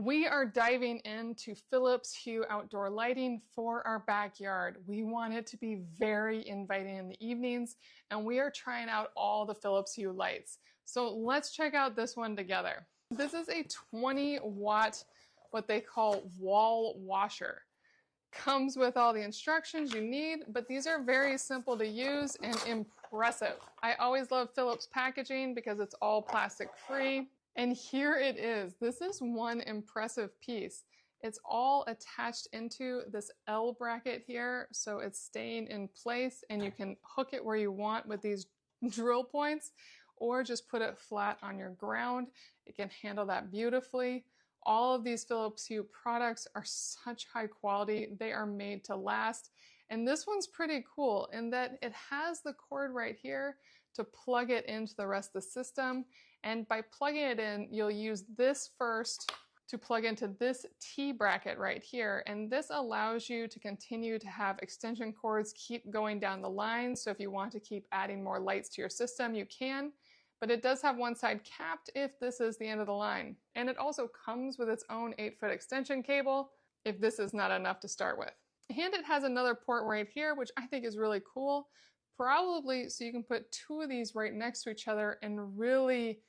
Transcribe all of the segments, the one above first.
We are diving into Philips Hue outdoor lighting for our backyard. We want it to be very inviting in the evenings, and we are trying out all the Philips Hue lights. So let's check out this one together. This is a 20-watt, what they call wall washer. Comes with all the instructions you need, but these are very simple to use and impressive. I always love Philips packaging because it's all plastic free. And here it is. This is one impressive piece. It's all attached into this L bracket here, so it's staying in place, and you can hook it where you want with these drill points, or just put it flat on your ground. It can handle that beautifully. All of these Philips Hue products are such high quality. They are made to last. And this one's pretty cool in that it has the cord right here to plug it into the rest of the system. And by plugging it in, you'll use this first to plug into this T bracket right here. And this allows you to continue to have extension cords keep going down the line. So if you want to keep adding more lights to your system, you can. But it does have one side capped if this is the end of the line. And it also comes with its own 8-foot extension cable if this is not enough to start with. And it has another port right here, which I think is really cool. Probably so you can put two of these right next to each other and really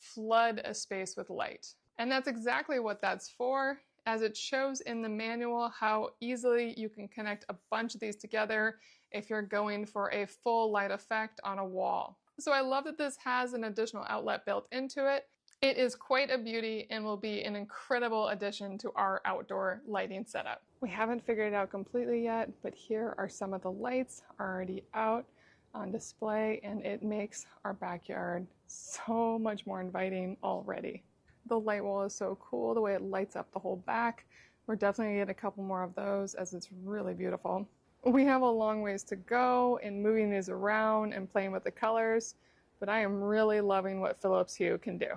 flood a space with light. And that's exactly what that's for, as it shows in the manual how easily you can connect a bunch of these together if you're going for a full light effect on a wall. So I love that this has an additional outlet built into it. It is quite a beauty and will be an incredible addition to our outdoor lighting setup. We haven't figured it out completely yet, but here are some of the lights already out on display, and it makes our backyard so much more inviting already. The light wall is so cool, the way it lights up the whole back. We're definitely gonna get a couple more of those as it's really beautiful. We have a long ways to go in moving these around and playing with the colors, but I am really loving what Philips Hue can do.